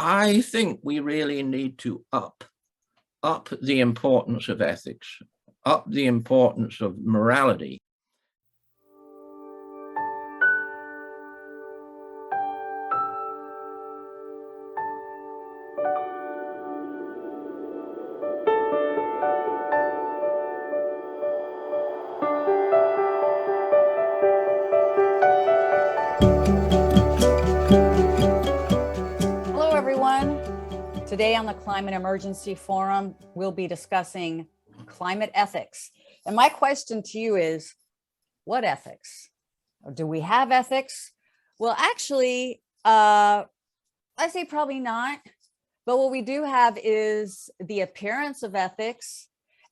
I think we really need to up the importance of ethics, up the importance of morality. Hello, everyone. Today on the Climate Emergency Forum, we'll be discussing climate ethics. And my question to you is, what ethics? Or do we have ethics? Well, actually, I say probably not. But what we do have is the appearance of ethics.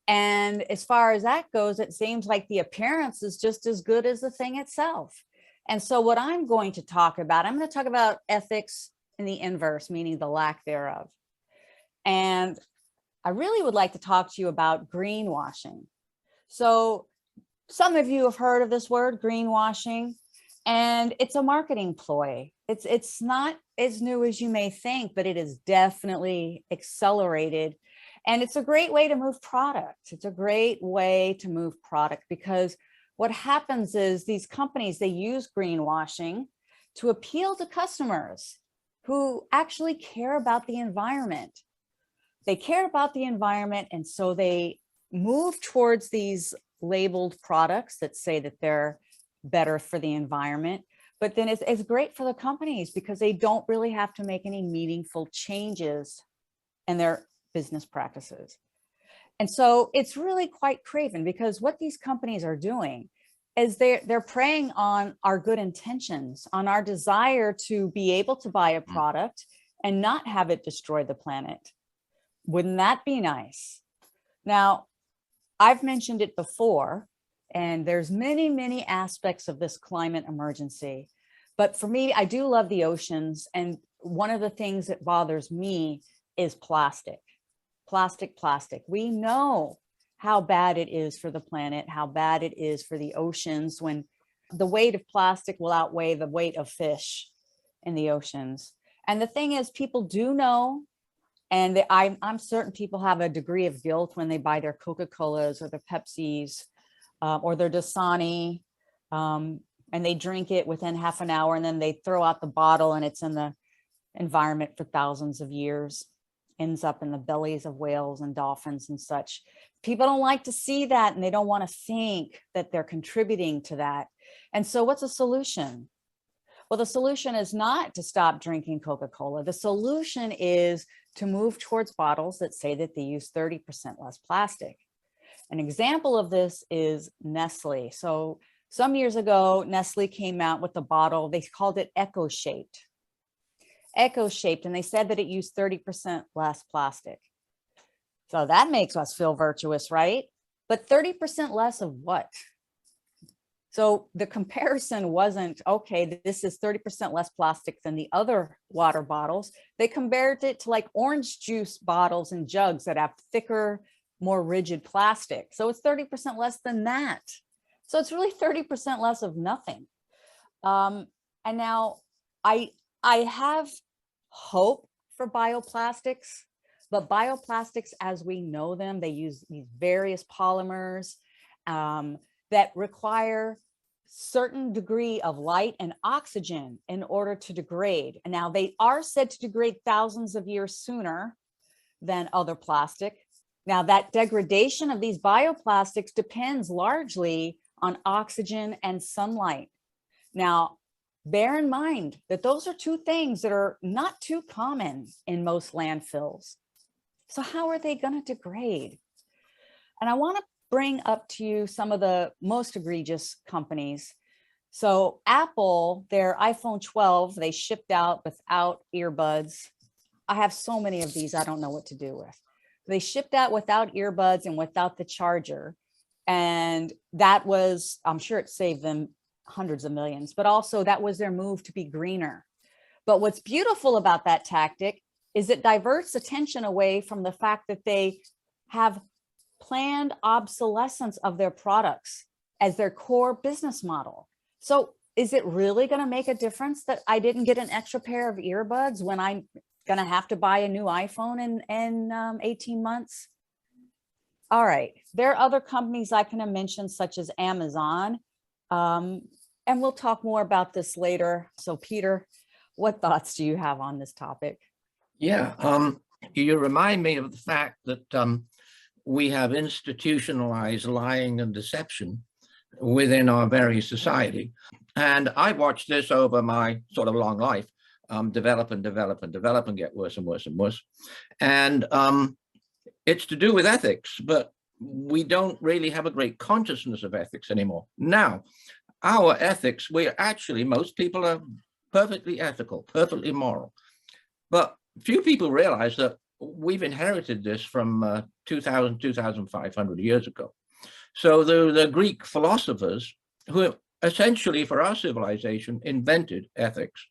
And as far as that goes, it seems like the appearance is just as good as the thing itself. And so what I'm going to talk about ethics in the inverse, meaning the lack thereof. And I really would like to talk to you about greenwashing. So some of you have heard of this word, greenwashing, and it's a marketing ploy. It's not as new as you may think, but it is definitely accelerated. And it's a great way to move product. It's a great way to move product because what happens is these companies, they use greenwashing to appeal to customers who actually care about the environment. They care about the environment, and so they move towards these labeled products that say that they're better for the environment. But then it's great for the companies because they don't really have to make any meaningful changes in their business practices. And so it's really quite craven because what these companies are doing is they're preying on our good intentions, on our desire to be able to buy a product and not have it destroy the planet. Wouldn't that be nice? Now, I've mentioned it before, and there's many, many aspects of this climate emergency. But for me, I do love the oceans. And one of the things that bothers me is plastic. Plastic. We know how bad it is for the planet, how bad it is for the oceans when the weight of plastic will outweigh the weight of fish in the oceans. And the thing is, people do know, and I'm certain people have a degree of guilt when they buy their Coca-Colas or their Pepsis or their Dasani, and they drink it within half an hour and then they throw out the bottle and it's in the environment for thousands of years, ends up in the bellies of whales and dolphins and such. People don't like to see that, and they don't want to think that they're contributing to that. And so what's the solution? Well, the solution is not to stop drinking Coca-Cola. The solution is to move towards bottles that say that they use 30% less plastic. An example of this is Nestle. So some years ago, Nestle came out with a bottle. They called it eco-shaped, and they said that it used 30% less plastic. So that makes us feel virtuous, right? But 30% less of what? So the comparison wasn't, okay, this is 30% less plastic than the other water bottles. They compared it to like orange juice bottles and jugs that have thicker, more rigid plastic. So it's 30% less than that. So it's really 30% less of nothing. And now I have hope for bioplastics, but bioplastics as we know them, they use these various polymers that require certain degree of light and oxygen in order to degrade. And now they are said to degrade thousands of years sooner than other plastic. Now that degradation of these bioplastics depends largely on oxygen and sunlight. Now, bear in mind that those are two things that are not too common in most landfills. So how are they going to degrade? And I want to bring up to you some of the most egregious companies. So Apple, their iPhone 12, they shipped out without earbuds. I have so many of these, I don't know what to do with. They shipped out without earbuds and without the charger. And that was, I'm sure it saved them hundreds of millions, but also that was their move to be greener. But what's beautiful about that tactic is it diverts attention away from the fact that they have planned obsolescence of their products as their core business model. So is it really going to make a difference that I didn't get an extra pair of earbuds when I going to have to buy a new iPhone in 18 months? All right. There are other companies I can mention, such as Amazon. And we'll talk more about this later. So, Peter, what thoughts do you have on this topic? Yeah, you remind me of the fact that we have institutionalized lying and deception within our very society. And I watched this over my sort of long life, develop and develop and develop and get worse and worse and worse. And it's to do with ethics, but we don't really have a great consciousness of ethics anymore. Now, our ethics, most people are perfectly ethical, perfectly moral. But few people realize that we've inherited this from 2,500 years ago. So the Greek philosophers, who essentially for our civilization invented ethics,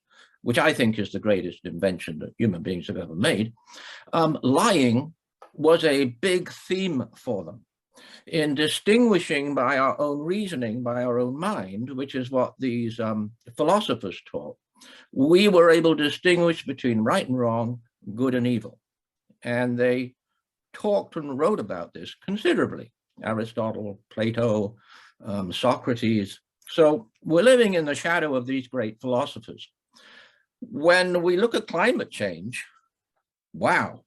which I think is the greatest invention that human beings have ever made, lying was a big theme for them. In distinguishing by our own reasoning, by our own mind, which is what these philosophers taught, we were able to distinguish between right and wrong, good and evil. And they talked and wrote about this considerably. Aristotle, Plato, Socrates. So we're living in the shadow of these great philosophers. When we look at climate change, wow.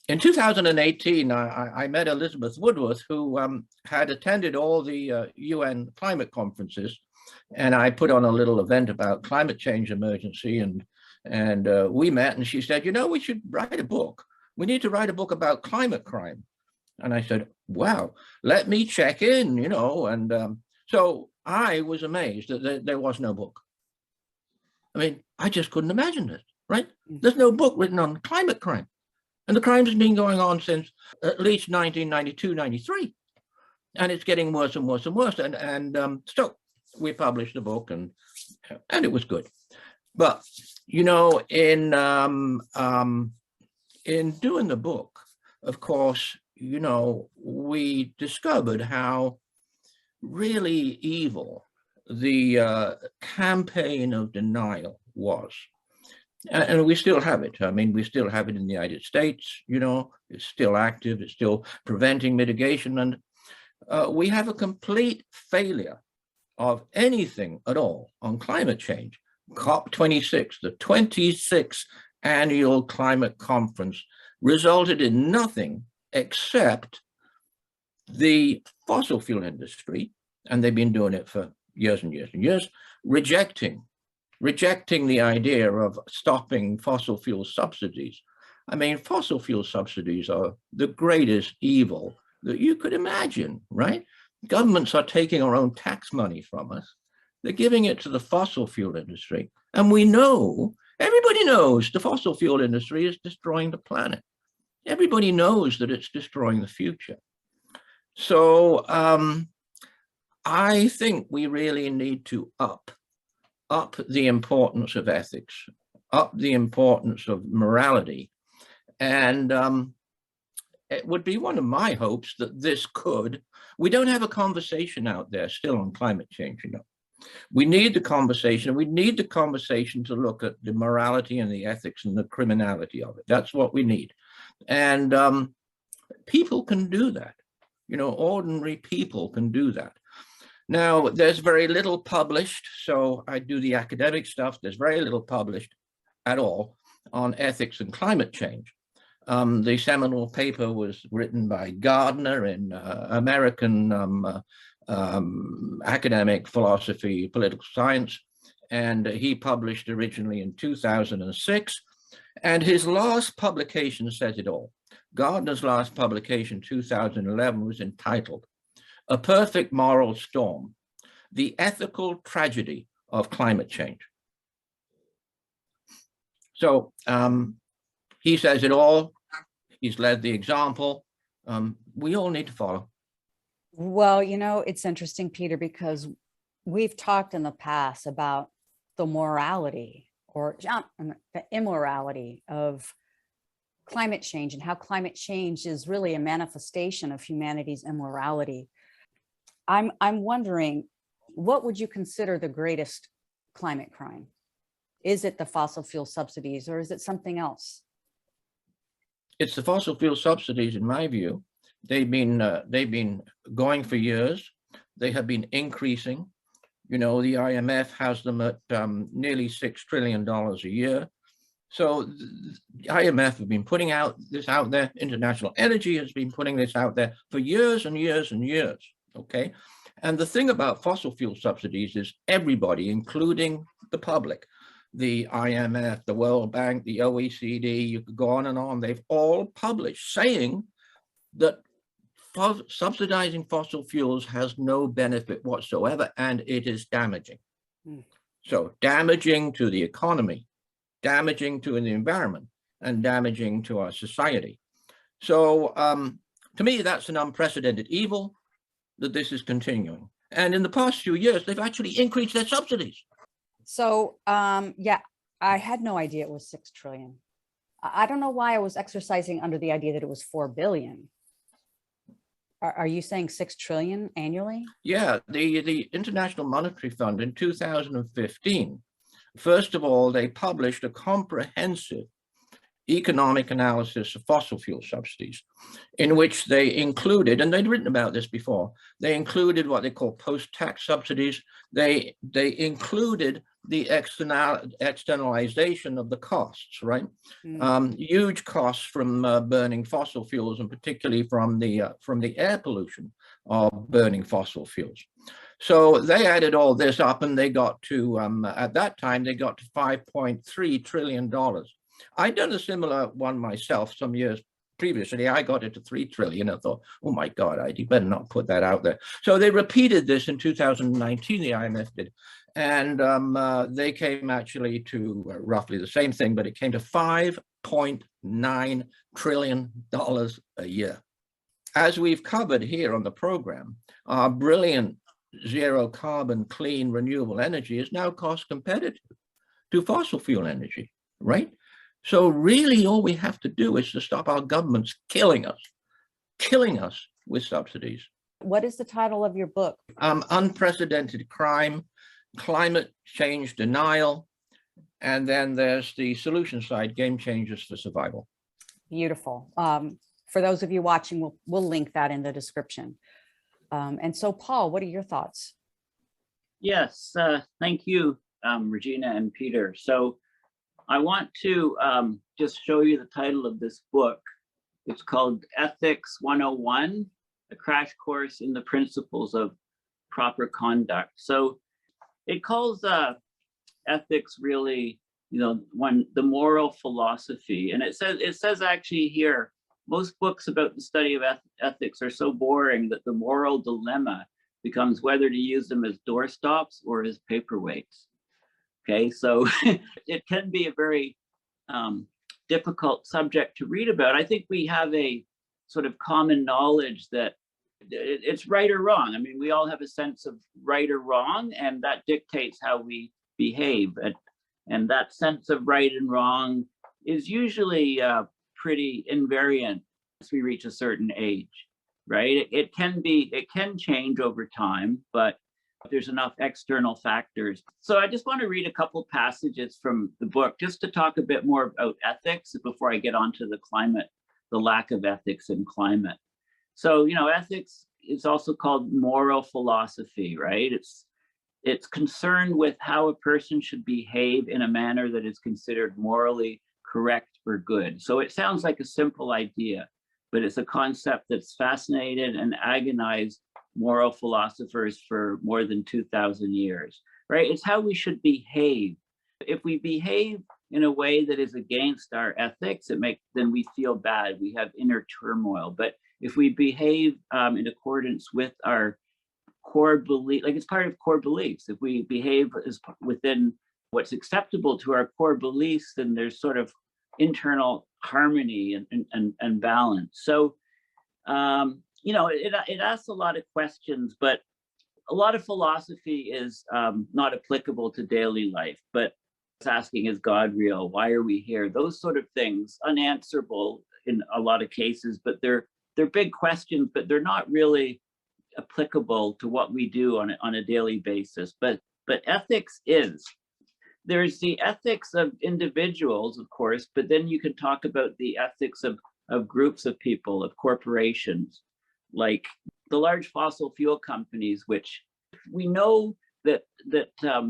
In 2018, I met Elizabeth Woodworth, who had attended all the UN climate conferences, and I put on a little event about climate change emergency, and we met, and she said, we should write a book. We need to write a book about climate crime. And I said, wow, let me check in, and so I was amazed that there was no book. I mean, I just couldn't imagine it, right? There's no book written on climate crime. And the crime has been going on since at least 1992, 93. And it's getting worse and worse and worse. And so we published a book and it was good. But, in doing the book, of course, we discovered how really evil the campaign of denial was. And we still have it. I mean, we still have it in the United States, it's still active, it's still preventing mitigation. And we have a complete failure of anything at all on climate change. COP26, the 26th annual climate conference, resulted in nothing except the fossil fuel industry, and they've been doing it for years and years and years, rejecting the idea of stopping fossil fuel subsidies. I mean, fossil fuel subsidies are the greatest evil that you could imagine, right? Governments are taking our own tax money from us. They're giving it to the fossil fuel industry. And we know, everybody knows the fossil fuel industry is destroying the planet. Everybody knows that it's destroying the future. So I think we really need to up the importance of ethics, up the importance of morality. And it would be one of my hopes that we don't have a conversation out there still on climate change, We need the conversation. We need the conversation to look at the morality and the ethics and the criminality of it. That's what we need. And people can do that. Ordinary people can do that. Now, there's very little published, so I do the academic stuff. There's very little published at all on ethics and climate change. The seminal paper was written by Gardner in American academic philosophy, political science, and he published originally in 2006. And his last publication says it all. Gardner's last publication, 2011, was entitled A Perfect Moral Storm, The Ethical Tragedy of Climate Change. So he says it all. He's led the example. We all need to follow. Well, it's interesting, Peter, because we've talked in the past about the morality or the immorality of climate change and how climate change is really a manifestation of humanity's immorality. I'm wondering, what would you consider the greatest climate crime? Is it the fossil fuel subsidies or is it something else? It's the fossil fuel subsidies, in my view. They've been going for years. They have been increasing. You know, the IMF has them at nearly $6 trillion a year. So the IMF have been putting this out there. International Energy has been putting this out there for years and years and years. Okay. And the thing about fossil fuel subsidies is everybody, including the public, the IMF, the World Bank, the OECD, you could go on, they've all published saying that subsidizing fossil fuels has no benefit whatsoever, and it is damaging. So damaging to the economy, damaging to the environment, and damaging to our society. So to me, that's an unprecedented evil that this is continuing. And in the past few years, they've actually increased their subsidies. So yeah, I had no idea it was 6 trillion. I don't know why I was exercising under the idea that it was 4 billion. Are you saying 6 trillion annually? Yeah, the International Monetary Fund in 2015, first of all, they published a comprehensive economic analysis of fossil fuel subsidies, in which they included, and they'd written about this before, they included what they call post-tax subsidies. They included the externalization of the costs, right? Huge costs from burning fossil fuels, and particularly from the air pollution of burning fossil fuels. So they added all this up, and they got to at that time they got to $5.3 trillion. I'd done a similar one myself some years previously. I got it to 3 trillion. I thought, oh my God, you better not put that out there. So they repeated this in 2019, the IMF did. And they came actually to roughly the same thing, but it came to $5.9 trillion a year. As we've covered here on the program, our brilliant zero carbon, clean, renewable energy is now cost competitive to fossil fuel energy, right? So really all we have to do is to stop our governments killing us with subsidies. What is the title of your book? Unprecedented Crime, Climate Change Denial, and then there's the solution side, Game Changers for Survival. Beautiful. For those of you watching, we'll link that in the description. And so, Paul, what are your thoughts? Yes, thank you, Regina and Peter. So I want to just show you the title of this book. It's called Ethics 101, a crash course in the principles of proper conduct. So it calls ethics really, the moral philosophy. And it says actually here, most books about the study of ethics are so boring that the moral dilemma becomes whether to use them as doorstops or as paperweights. Okay, so it can be a very difficult subject to read about. I think we have a sort of common knowledge that it's right or wrong. I mean, we all have a sense of right or wrong, and that dictates how we behave. And that sense of right and wrong is usually pretty invariant as we reach a certain age, right? It can change over time, but there's enough external factors. So I just want to read a couple passages from the book just to talk a bit more about ethics before I get onto the lack of ethics in climate. So, ethics is also called moral philosophy, right? It's concerned with how a person should behave in a manner that is considered morally correct or good. So it sounds like a simple idea, but it's a concept that's fascinated and agonized moral philosophers for more than 2,000 years, right? It's how we should behave. If we behave in a way that is against our ethics, then we feel bad. We have inner turmoil. But if we behave in accordance with our core belief, like it's part of core beliefs, if we behave as within what's acceptable to our core beliefs, then there's sort of internal harmony and balance. So, it asks a lot of questions, but a lot of philosophy is not applicable to daily life. But it's asking, is God real? Why are we here? Those sort of things, unanswerable in a lot of cases, but they're big questions, but they're not really applicable to what we do on a daily basis. But ethics is. there's the ethics of individuals, of course, but then you can talk about the ethics of groups of people, of corporations, like the large fossil fuel companies, which we know that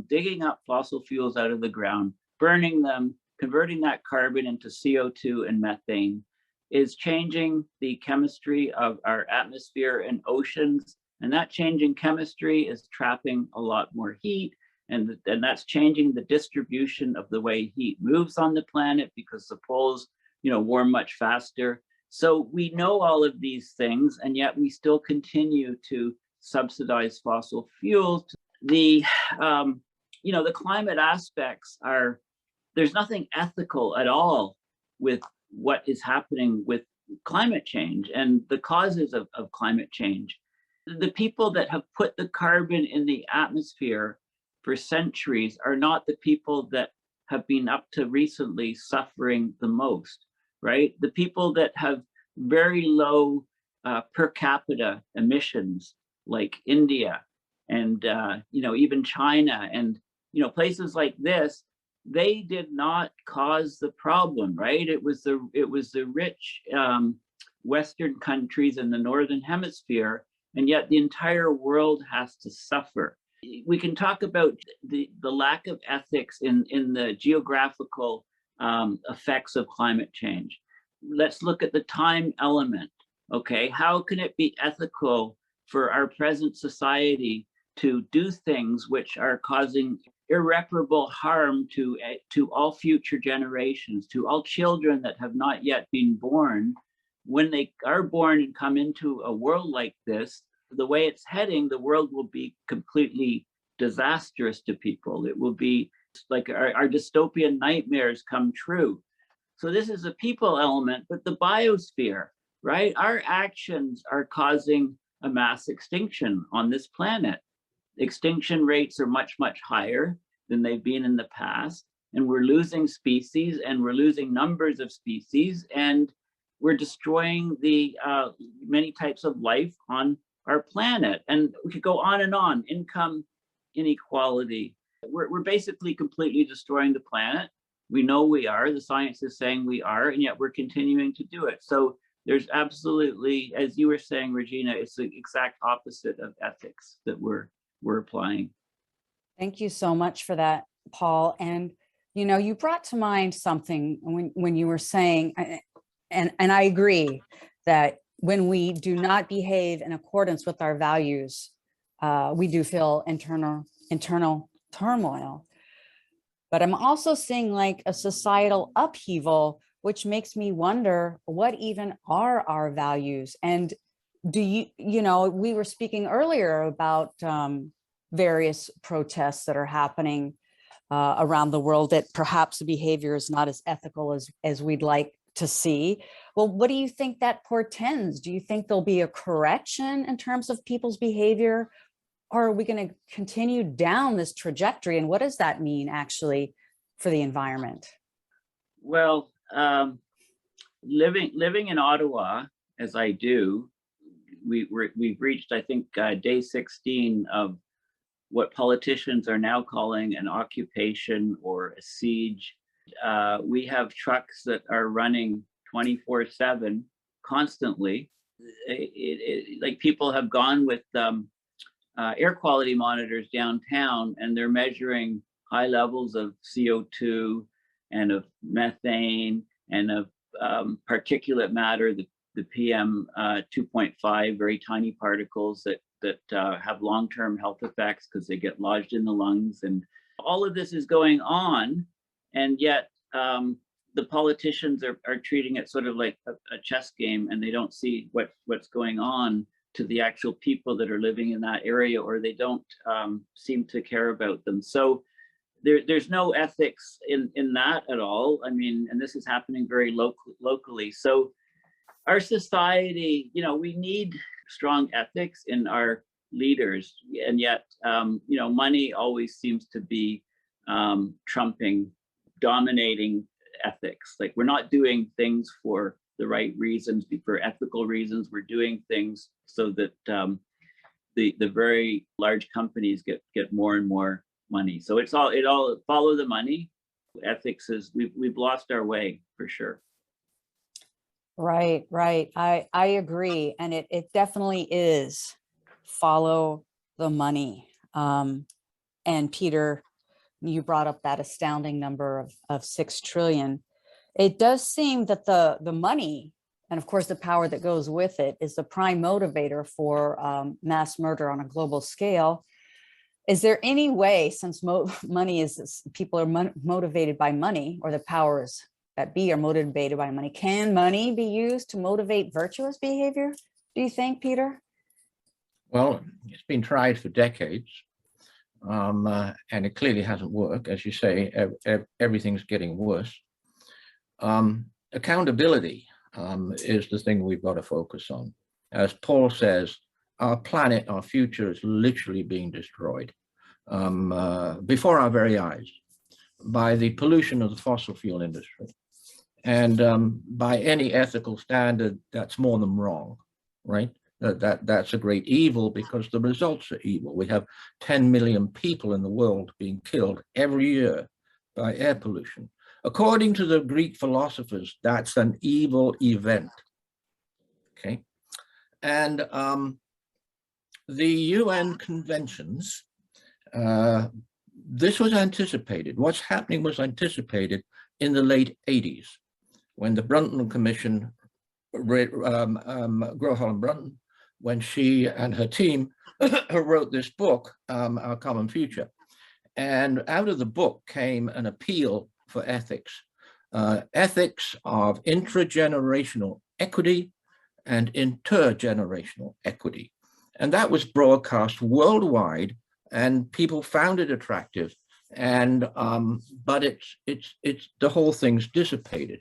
digging up fossil fuels out of the ground, burning them, converting that carbon into CO2 and methane is changing the chemistry of our atmosphere and oceans. And that changing chemistry is trapping a lot more heat. And that's changing the distribution of the way heat moves on the planet because the poles, warm much faster. So we know all of these things, and yet we still continue to subsidize fossil fuels. The climate aspects are, there's nothing ethical at all with what is happening with climate change and the causes of climate change. The people that have put the carbon in the atmosphere for centuries are not the people that have been up to recently suffering the most, right? The people that have very low per capita emissions, like India and even China and places like this, they did not cause the problem, right? It was the rich Western countries in the Northern Hemisphere, and yet the entire world has to suffer. We can talk about the lack of ethics in the geographical effects of climate change. Let's look at the time element, okay? How can it be ethical for our present society to do things which are causing irreparable harm to all future generations, to all children that have not yet been born? When they are born and come into a world like this, the way it's heading, the world will be completely disastrous to people. It will be like our dystopian nightmares come true. So this is a people element, but the biosphere, right? Our actions are causing a mass extinction on this planet. Extinction rates are much, much higher than they've been in the past. And we're losing species, and we're losing numbers of species, and we're destroying the many types of life on our planet. And we could go on and on. Income inequality. We're basically completely destroying the planet. We know we are. The science is saying we are, and yet we're continuing to do it. So there's absolutely, as you were saying, Regina, it's the exact opposite of ethics that we're applying. Thank you so much for that, Paul. And you brought to mind something when you were saying, and I agree that when we do not behave in accordance with our values, we do feel internal turmoil. But I'm also seeing like a societal upheaval, which makes me wonder, what even are our values? And do we were speaking earlier about various protests that are happening around the world that perhaps the behavior is not as ethical as we'd like to see. Well, what do you think that portends? Do you think there'll be a correction in terms of people's behavior? Or are we going to continue down this trajectory? And what does that mean actually for the environment? Well, living in Ottawa, as I do, we've reached, I think, day 16 of what politicians are now calling an occupation or a siege. We have trucks that are running 24/7 constantly. Like people have gone with air quality monitors downtown, and they're measuring high levels of CO2 and of methane and of particulate matter, the PM 2.5, very tiny particles that have long-term health effects because they get lodged in the lungs. And all of this is going on, and yet the politicians are treating it sort of like a chess game, and they don't see what's going on to the actual people that are living in that area, or they don't seem to care about them. So there's no ethics in that at all. I mean, and this is happening very locally. So our society, we need strong ethics in our leaders, and yet, money always seems to be dominating ethics. Like, we're not doing things for the right reasons, for ethical reasons. We're doing things so that the very large companies get more and more money. So it all follow the money. Ethics is we've lost our way for sure. Right, right. I agree. And it definitely is follow the money. And Peter, you brought up that astounding number of 6 trillion. It does seem that the money, and of course the power that goes with it, is the prime motivator for mass murder on a global scale. Is there any way, since money is, people are motivated by money, or the powers that be are motivated by money, can money be used to motivate virtuous behavior, do you think, Peter? Well, it's been tried for decades, and it clearly hasn't worked. As you say, everything's getting worse. Accountability is the thing we've got to focus on. As Paul says, our planet, our future is literally being destroyed before our very eyes by the pollution of the fossil fuel industry. And by any ethical standard, that's more than wrong, right? That's a great evil because the results are evil. We have 10 million people in the world being killed every year by air pollution. According to the Greek philosophers, that's an evil event, okay? And the UN conventions, this was anticipated. What's happening was anticipated in the late 80s when the Brundtland Commission, Gro Harlem Brundtland, when she and her team wrote this book, Our Common Future. And out of the book came an appeal for ethics, ethics of intragenerational equity and intergenerational equity. And that was broadcast worldwide, and people found it attractive. And but it's the whole thing's dissipated.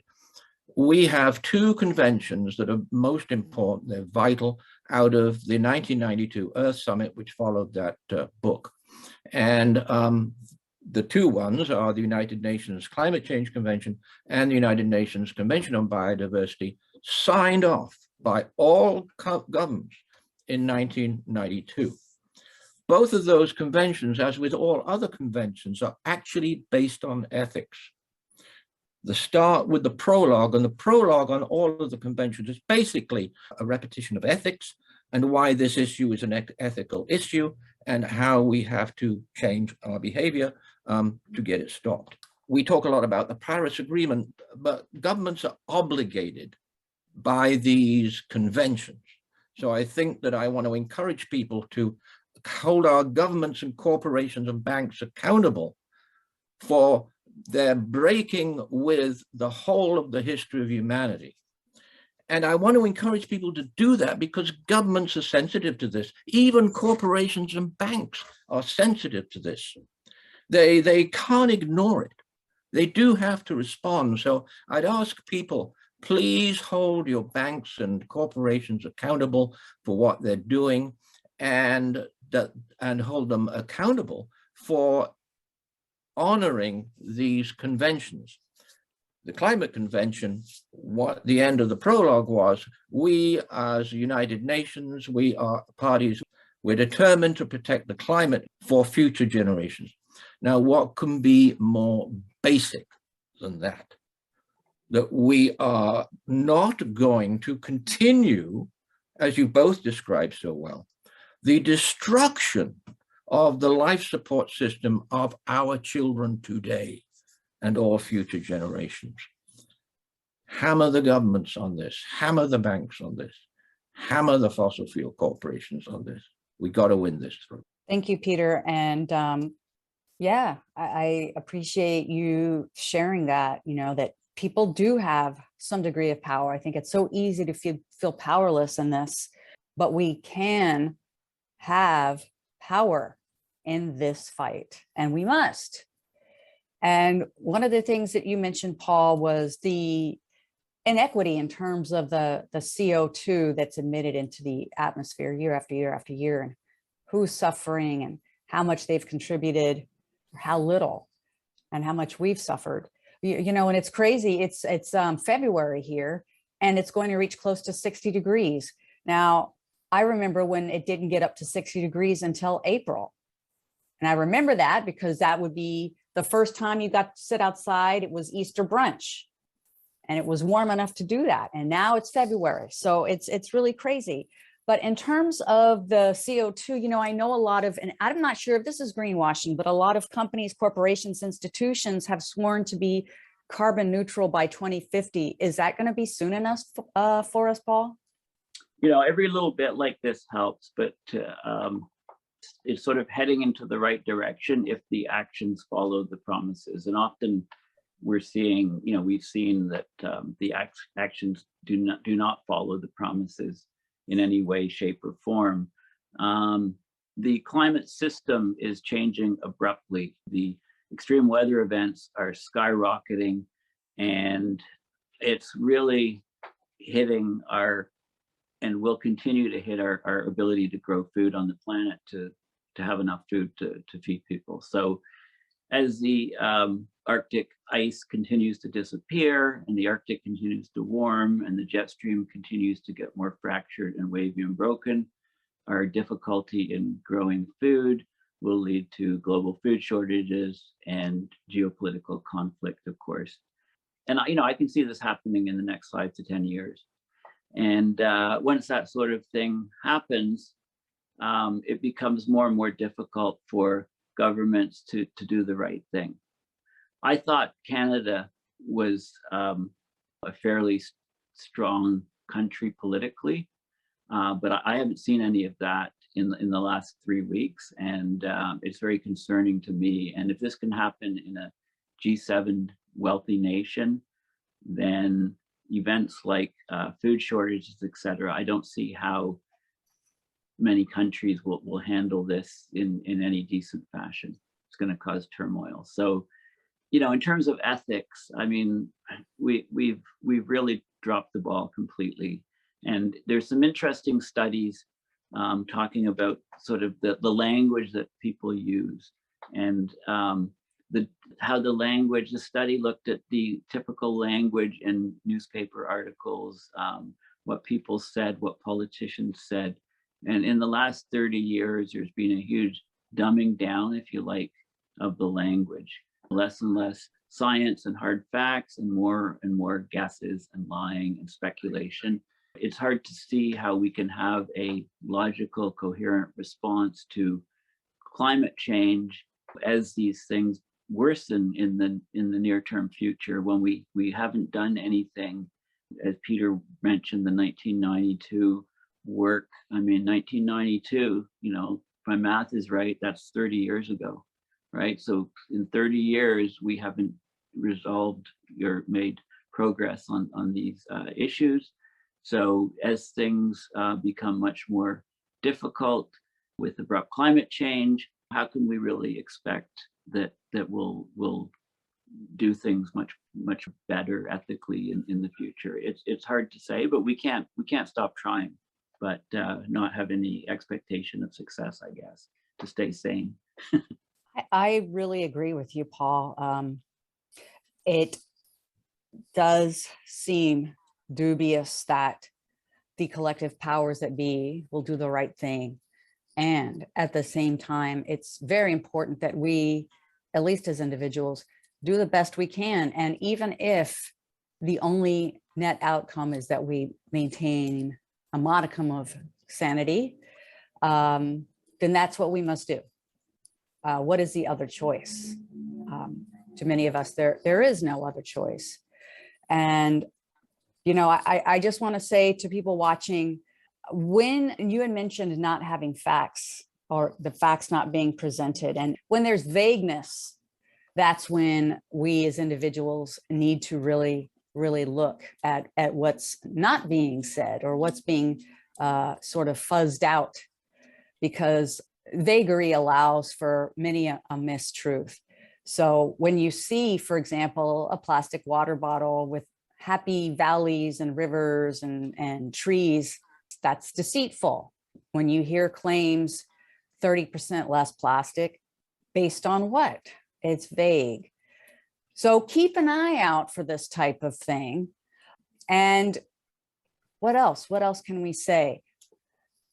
We have 2 conventions that are most important, they're vital, out of the 1992 Earth Summit, which followed that book. And the 2 ones are the United Nations Climate Change Convention and the United Nations Convention on Biodiversity, signed off by all governments in 1992. Both of those conventions, as with all other conventions, are actually based on ethics. The start with the prologue, and the prologue on all of the conventions is basically a repetition of ethics and why this issue is an ethical issue and how we have to change our behavior to get it stopped. We talk a lot about the Paris Agreement, but governments are obligated by these conventions. So I think that I want to encourage people to hold our governments and corporations and banks accountable for their breaking with the whole of the history of humanity. And I want to encourage people to do that because governments are sensitive to this. Even corporations and banks are sensitive to this. They can't ignore it. They do have to respond. So I'd ask people, please hold your banks and corporations accountable for what they're doing and hold them accountable for honoring these conventions. The climate convention, what the end of the prologue was, we as United Nations, we are parties, we're determined to protect the climate for future generations. Now, what can be more basic than that? That we are not going to continue, as you both described so well, the destruction of the life support system of our children today and all future generations. Hammer the governments on this, hammer the banks on this, hammer the fossil fuel corporations on this. We got to win this through. Thank you, Peter. And yeah, I appreciate you sharing that, that people do have some degree of power. I think it's so easy to feel powerless in this, but we can have power in this fight, and we must. And one of the things that you mentioned, Paul, was the inequity in terms of the CO2 that's emitted into the atmosphere year after year after year, and who's suffering and how much they've contributed, or how little, and how much we've suffered. And it's crazy. It's February here, and it's going to reach close to 60 degrees. Now, I remember when it didn't get up to 60 degrees until April. And I remember that because that would be the first time you got to sit outside. It was Easter brunch and it was warm enough to do that. And now it's February. So it's really crazy. But in terms of the CO2, you know, I know a lot of, and I'm not sure if this is greenwashing, but a lot of companies, corporations, institutions have sworn to be carbon neutral by 2050. Is that going to be soon enough for us, Paul? You know, every little bit like this helps, but it's sort of heading into the right direction if the actions follow the promises. And often we're seeing, you know, we've seen that the actions do not follow the promises in any way, shape, or form. The climate system is changing abruptly. The extreme weather events are skyrocketing, and it's really hitting and will continue to hit our ability to grow food on the planet, to have enough food to feed people. So as the Arctic ice continues to disappear and the Arctic continues to warm and the jet stream continues to get more fractured and wavy and broken, our difficulty in growing food will lead to global food shortages and geopolitical conflict, of course. And you know, I can see this happening in the next 5 to 10 years. And once that sort of thing happens, it becomes more and more difficult for governments to do the right thing. I thought Canada was a fairly strong country politically, but I haven't seen any of that in the last 3 weeks, and it's very concerning to me. And if this can happen in a G7 wealthy nation, then events like food shortages, etc., I don't see how many countries will handle this in any decent fashion. It's going to cause turmoil. So, you know, in terms of ethics, I mean, we've really dropped the ball completely. And there's some interesting studies talking about sort of the language that people use, and how the study looked at the typical language in newspaper articles, what people said, what politicians said. And in the last 30 years, there's been a huge dumbing down, if you like, of the language. Less and less science and hard facts, and more guesses and lying and speculation. It's hard to see how we can have a logical, coherent response to climate change as these things worsen in the near-term future, when we haven't done anything. As Peter mentioned, the 1992 work. I mean, 1992, you know, if my math is right, that's 30 years ago, right? So in 30 years, we haven't resolved or made progress on these issues. So as things become much more difficult with abrupt climate change, how can we really expect that we'll do things much better ethically in the future? It's hard to say, but we can't stop trying, but not have any expectation of success, I guess, to stay sane. I really agree with you, Paul. It does seem dubious that the collective powers that be will do the right thing. And at the same time, it's very important that we, at least as individuals, do the best we can. And even if the only net outcome is that we maintain a modicum of sanity, then that's what we must do. What is the other choice? To many of us, there is no other choice. And, you know, I just want to say to people watching, when you had mentioned not having facts, or the facts not being presented, and when there's vagueness, that's when we as individuals need to really look at what's not being said, or what's being sort of fuzzed out, because vagary allows for many a mistruth. So when you see, for example, a plastic water bottle with happy valleys and rivers and trees, that's deceitful. When you hear claims 30% less plastic, based on what? It's vague. So keep an eye out for this type of thing. And what else? What else can we say?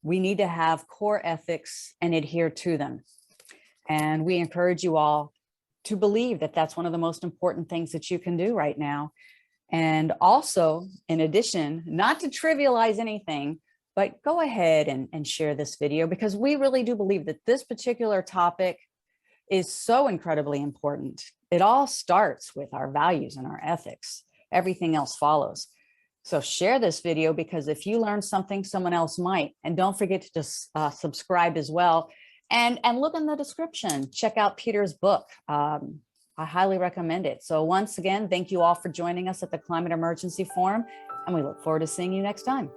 We need to have core ethics and adhere to them. And we encourage you all to believe that that's one of the most important things that you can do right now. And also, in addition, not to trivialize anything, but go ahead and share this video, because we really do believe that this particular topic is so incredibly important. It all starts with our values and our ethics. Everything else follows. So share this video, because if you learn something, someone else might. And don't forget to just subscribe as well. And look in the description. Check out Peter's book. I highly recommend it. So once again, thank you all for joining us at the Climate Emergency Forum, and we look forward to seeing you next time.